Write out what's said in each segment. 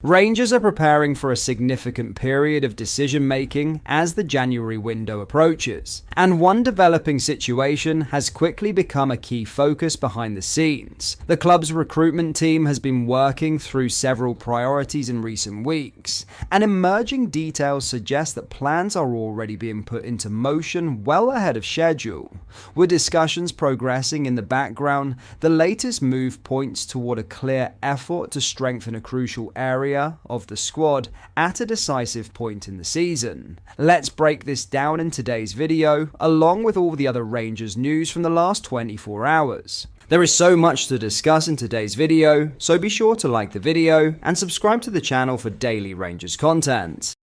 Rangers are preparing for a significant period of decision-making as the January window approaches, and one developing situation has quickly become a key focus behind the scenes. The club's recruitment team has been working through several priorities in recent weeks, and emerging details suggest that plans are already being put into motion well ahead of schedule. With discussions progressing in the background, the latest move points toward a clear effort to strengthen a crucial area of the squad at a decisive point in the season. Let's break this down in today's video, along with all the other Rangers news from the last 24 hours. There is so much to discuss in today's video, so be sure to like the video and subscribe to the channel for daily Rangers content.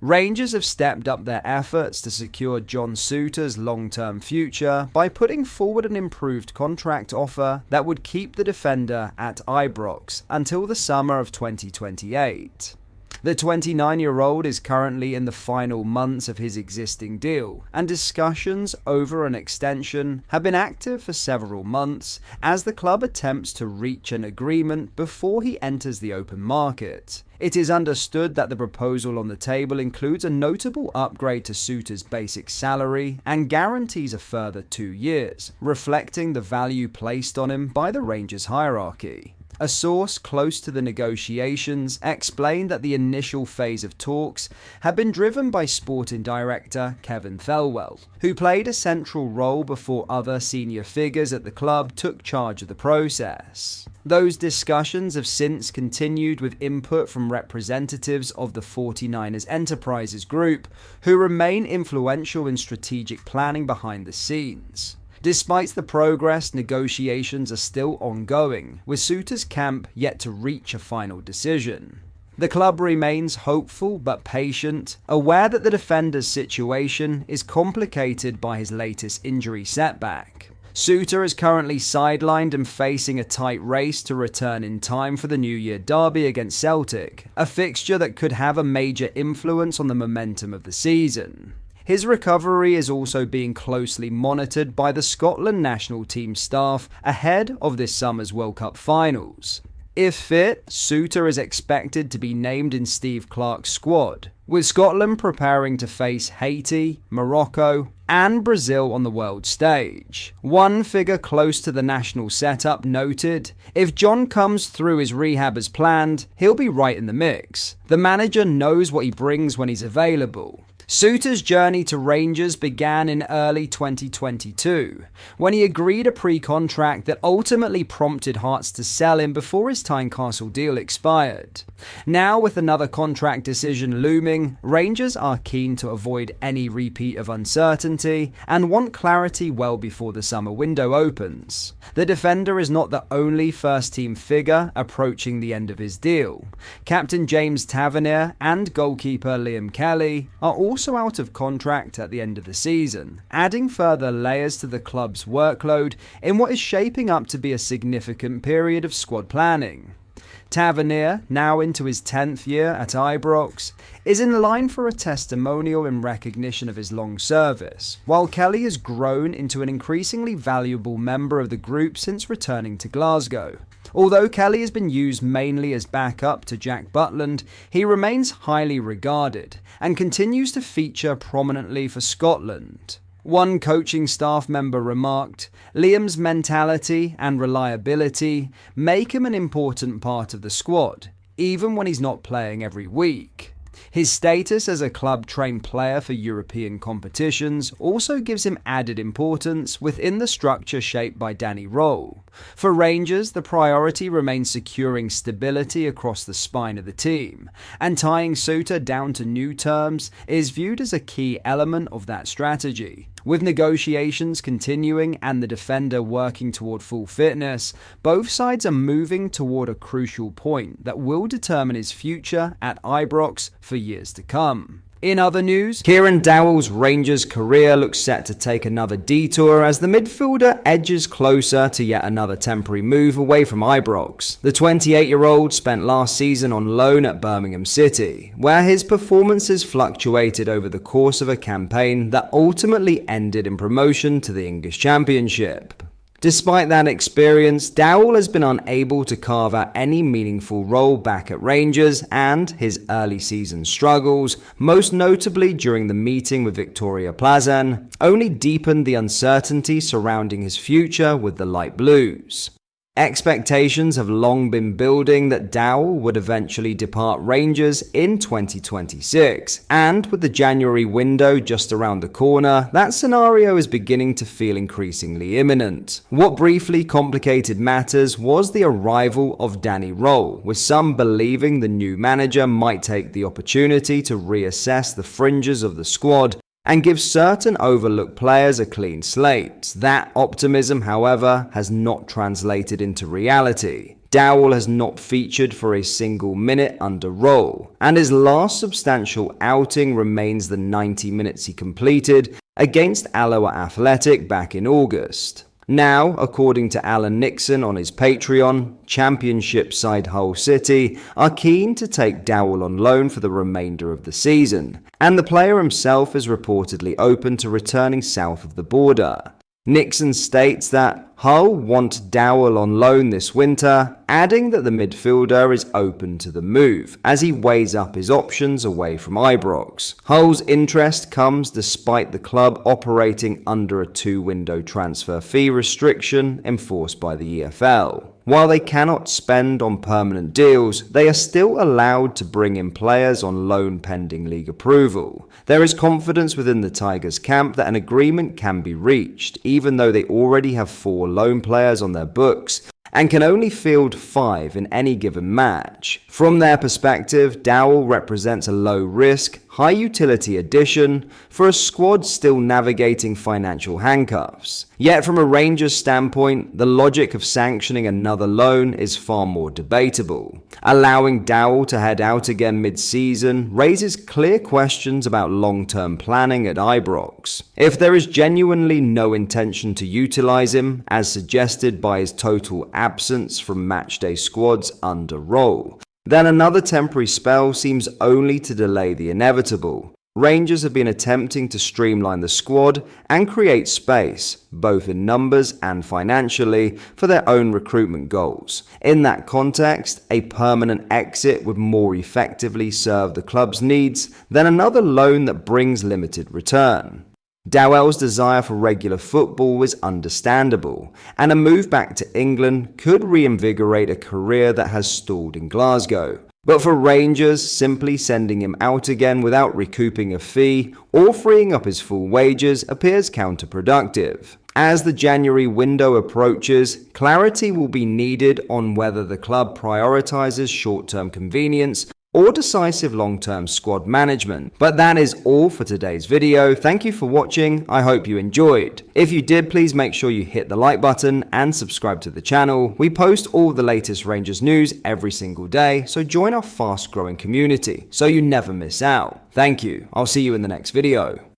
Rangers have stepped up their efforts to secure John Souttar's long-term future by putting forward an improved contract offer that would keep the defender at Ibrox until the summer of 2028. The 29-year-old is currently in the final months of his existing deal, and discussions over an extension have been active for several months as the club attempts to reach an agreement before he enters the open market. It is understood that the proposal on the table includes a notable upgrade to Souttar's basic salary and guarantees a further 2 years, reflecting the value placed on him by the Rangers hierarchy. A source close to the negotiations explained that the initial phase of talks had been driven by sporting director Kieran Dowell, who played a central role before other senior figures at the club took charge of the process. Those discussions have since continued with input from representatives of the 49ers Enterprises Group, who remain influential in strategic planning behind the scenes. Despite the progress, negotiations are still ongoing, with Souttar's camp yet to reach a final decision. The club remains hopeful but patient, aware that the defender's situation is complicated by his latest injury setback. Souttar is currently sidelined and facing a tight race to return in time for the New Year derby against Celtic, a fixture that could have a major influence on the momentum of the season. His recovery is also being closely monitored by the Scotland national team staff ahead of this summer's World Cup finals. If fit, Souttar is expected to be named in Steve Clarke's squad, with Scotland preparing to face Haiti, Morocco, and Brazil on the world stage. One figure close to the national setup noted, "If John comes through his rehab as planned, he'll be right in the mix. The manager knows what he brings when he's available." Souttar's journey to Rangers began in early 2022, when he agreed a pre-contract that ultimately prompted Hearts to sell him before his Tynecastle deal expired. Now, with another contract decision looming, Rangers are keen to avoid any repeat of uncertainty and want clarity well before the summer window opens. The defender is not the only first-team figure approaching the end of his deal. Captain James Tavernier and goalkeeper Liam Kelly are also out of contract at the end of the season, adding further layers to the club's workload in what is shaping up to be a significant period of squad planning. Tavernier, now into his 10th year at Ibrox, is in line for a testimonial in recognition of his long service, while Kelly has grown into an increasingly valuable member of the group since returning to Glasgow. Although Kelly has been used mainly as backup to Jack Butland, he remains highly regarded and continues to feature prominently for Scotland. One coaching staff member remarked, "Liam's mentality and reliability make him an important part of the squad, even when he's not playing every week." His status as a club-trained player for European competitions also gives him added importance within the structure shaped by Danny Rowe. For Rangers, the priority remains securing stability across the spine of the team, and tying Souttar down to new terms is viewed as a key element of that strategy. With negotiations continuing and the defender working toward full fitness, both sides are moving toward a crucial point that will determine his future at Ibrox for years to come. In other news, Kieran Dowell's Rangers career looks set to take another detour as the midfielder edges closer to yet another temporary move away from Ibrox. The 28-year-old spent last season on loan at Birmingham City, where his performances fluctuated over the course of a campaign that ultimately ended in promotion to the English Championship. Despite that experience, Dowell has been unable to carve out any meaningful role back at Rangers, and his early season struggles, most notably during the meeting with Victoria Plzen, only deepened the uncertainty surrounding his future with the Light Blues. Expectations have long been building that Dowell would eventually depart Rangers in 2026, and with the January window just around the corner, that scenario is beginning to feel increasingly imminent. What briefly complicated matters was the arrival of Danny Röhl, with some believing the new manager might take the opportunity to reassess the fringes of the squad and give certain overlooked players a clean slate. That optimism, however, has not translated into reality. Dowell has not featured for a single minute under Röhl, and his last substantial outing remains the 90 minutes he completed against Alloa Athletic back in August. Now, according to Alan Nixon on his Patreon, Championship side Hull City are keen to take Dowell on loan for the remainder of the season, and the player himself is reportedly open to returning south of the border. Nixon states that Hull want Dowell on loan this winter, adding that the midfielder is open to the move as he weighs up his options away from Ibrox. Hull's interest comes despite the club operating under a 2-window transfer fee restriction enforced by the EFL. While they cannot spend on permanent deals, they are still allowed to bring in players on loan pending league approval. There is confidence within the Tigers camp that an agreement can be reached, even though they already have 4 loan players on their books and can only field 5 in any given match. From their perspective, Dowell represents a low-risk, high-utility addition for a squad still navigating financial handcuffs. Yet from a Rangers standpoint, the logic of sanctioning another loan is far more debatable. Allowing Dowell to head out again mid-season raises clear questions about long-term planning at Ibrox. If there is genuinely no intention to utilize him, as suggested by his total absence from matchday squads under Röhl, then another temporary spell seems only to delay the inevitable. Rangers have been attempting to streamline the squad and create space, both in numbers and financially, for their own recruitment goals. In that context, a permanent exit would more effectively serve the club's needs than another loan that brings limited return. Dowell's desire for regular football was understandable, and a move back to England could reinvigorate a career that has stalled in Glasgow. But for Rangers, simply sending him out again without recouping a fee or freeing up his full wages appears counterproductive. As the January window approaches, clarity will be needed on whether the club prioritizes short-term convenience or decisive long-term squad management. But that is all for today's video. Thank you for watching. I hope you enjoyed. If you did, please make sure you hit the like button and subscribe to the channel. We post all the latest Rangers news every single day, so join our fast-growing community so you never miss out. Thank you. I'll see you in the next video.